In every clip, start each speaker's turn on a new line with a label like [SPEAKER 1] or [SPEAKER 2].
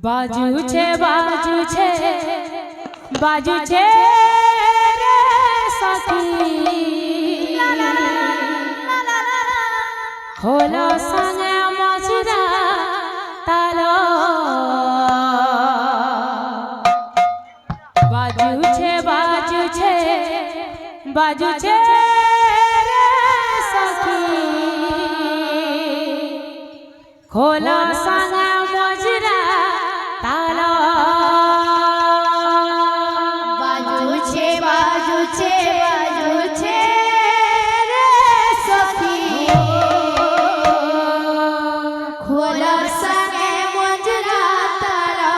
[SPEAKER 1] बाजू छे रे सखी खोलो संगे मजरा तालो बाजू छे रे सखी खोलो संगे मजरा तालो
[SPEAKER 2] बाजू छे रे सखी खोलो संगे मजरा तालो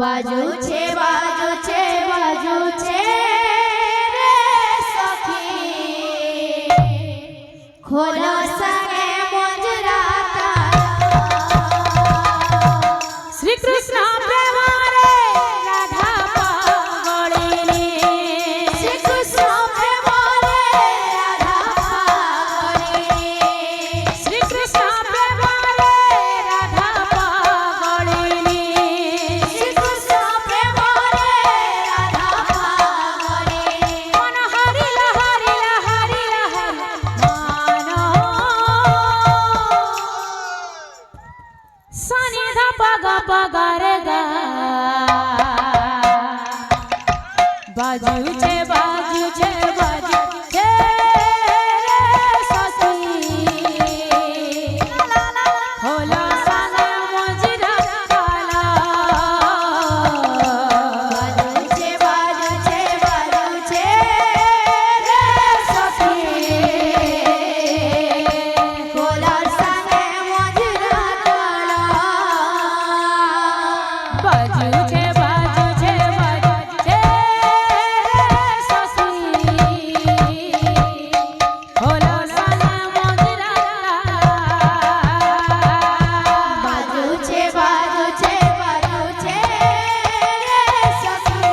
[SPEAKER 2] बाजू छे रे सखी खोलो संगे मजरा
[SPEAKER 1] श्री कृष्ण प्रेम रे राधा पागलिनी
[SPEAKER 2] श्री कृष्ण प्रेम रे राधा पागलिनी
[SPEAKER 1] श्री कृष्ण प्रेम रे राधा पागलिनी
[SPEAKER 2] श्री कृष्ण प्रेम रे राधा पागलिनी
[SPEAKER 1] मन हरिला हरिला हरिला मानो सनि ध पग पग रे गा बाजू छे रे सखी खोलो संगे मजरा ताला
[SPEAKER 2] बाजू छे रे सखी खोलो संगे मजरा ताला
[SPEAKER 1] बाजू छे रे सखी खोलो संगे मजरा
[SPEAKER 2] बाजू छे रे सखी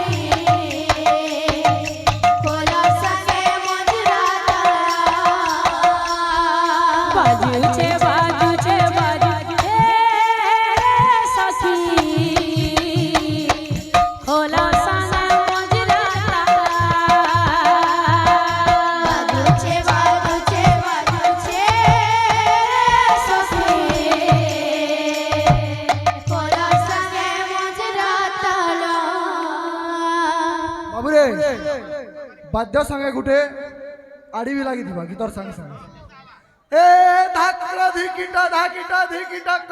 [SPEAKER 2] खोलो संगे मजरा
[SPEAKER 1] बाजू छे रे सखी खोलो संगे मजरा
[SPEAKER 2] बाजू छे रे सखी खोलो संगे मजरा तालो
[SPEAKER 3] बाबूरे बाद्य सांगे कुठे आडवी लागिथिबा गीतर सांग सांग ए धाकरा धिकिटा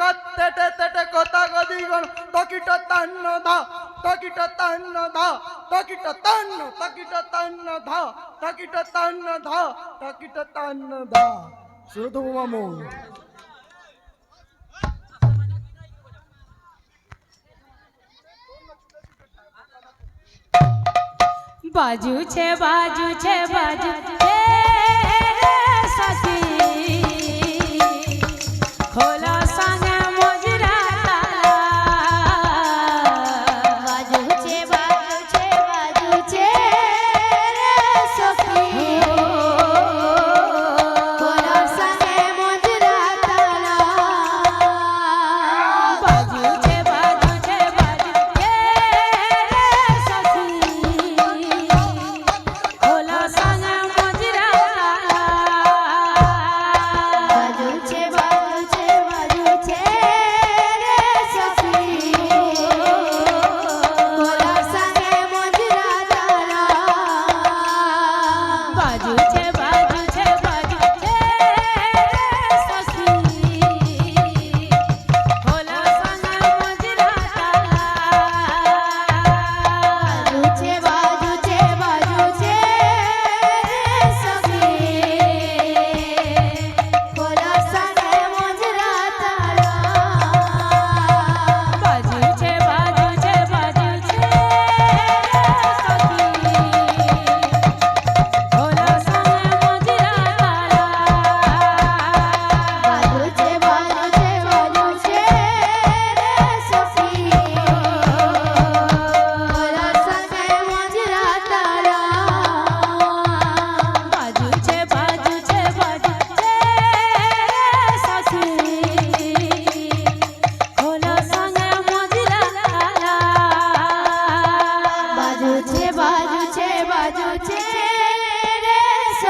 [SPEAKER 3] कत्तेटे तेटे कोता गदी गण तकिट तन्न धा तकिट तन्न धा तकिट तन्न धा सुनो तो मामू
[SPEAKER 1] बाजू छे रे सखी खोलो संगे मजरा ताला
[SPEAKER 2] बाजू छे रे सखी खोलो संगे मजरा ताला
[SPEAKER 1] बाजू छे रे सखी खोलो संगे मजरा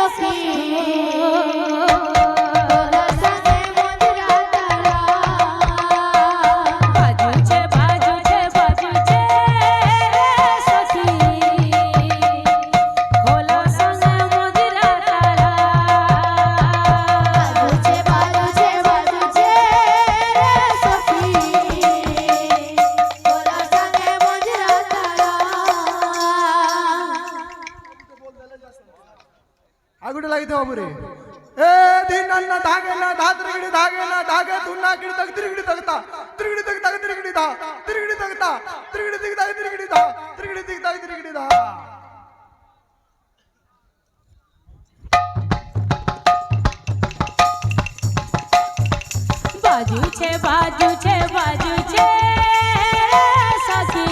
[SPEAKER 2] সখী ভোলা সঙ্গে মজরা তালা
[SPEAKER 1] বাজুছে বাজুছে বাজুছে সখী ভোলা সঙ্গে মজরা তালা
[SPEAKER 2] বাজুছে বাজুছে বাজুছে সখী ভোলা সঙ্গে মজরা তালা
[SPEAKER 3] আগুটে লাগিতে হবে রে এ দিন না ধাগে না ধা ত্রিগড়ি ধাগে না ধাগে তু না কিড়ি তক ত্রিগড়ি তকতা ত্রিগড়ি তকতা ত্রিগড়ি ধা ত্রিগড়ি তকতা ত্রিগড়ি তকতা ত্রিগড়ি ধা ত্রিগড়ি তকতা ত্রিগড়ি ধা
[SPEAKER 1] বাজুছে বাজুছে বাজুছে সখী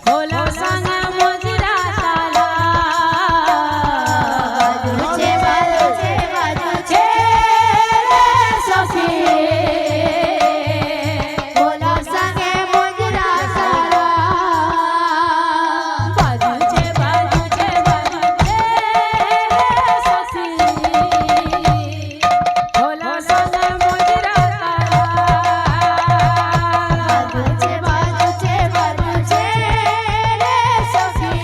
[SPEAKER 1] ভোলা সঙ্গে মজরা তালা
[SPEAKER 2] বাজুছে বাজুছে বাজুছে সখী ভোলা সঙ্গে মজরা তালা
[SPEAKER 1] বাজুছে বাজুছে বাজুছে সখী ভোলা সঙ্গে মজরা তালা
[SPEAKER 2] বাজুছে বাজুছে বাজুছে সখী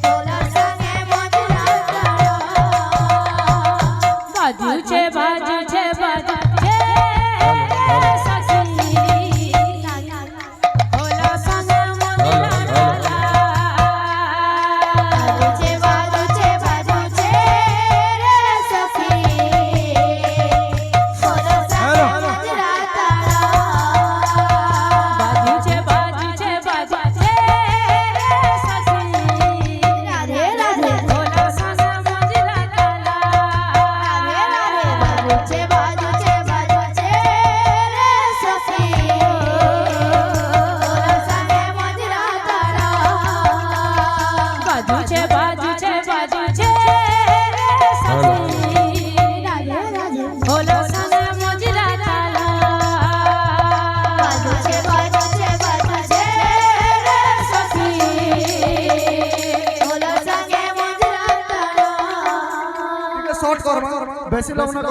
[SPEAKER 2] ভোলা সঙ্গে মজরা তালা
[SPEAKER 1] বাজুছে বাজুছে বাজুছে সখী ভোলা সঙ্গে মজরা তালা
[SPEAKER 2] বাজুছে বাজুছে বাজুছে সখী ভোলা সঙ্গে মজরা তালা
[SPEAKER 1] বাজুছে বাজুছে বাজুছে সখী
[SPEAKER 2] রাধে রাধে
[SPEAKER 1] ভোলা সঙ্গে মজরা তালা
[SPEAKER 2] রাধে রাধে বাজুছে বাজুছে বাজুছে সখী ভোলা সঙ্গে মজরা তালা
[SPEAKER 1] বাজুছে বাজুছে বাজুছে সখী
[SPEAKER 2] রাধে রাধে
[SPEAKER 1] ভোলা সঙ্গে মজরা তালা
[SPEAKER 2] বাজুছে বাজুছে বাজুছে সখী ভোলা সঙ্গে মজরা তালা
[SPEAKER 3] শর্ট করবা বেশি লোক না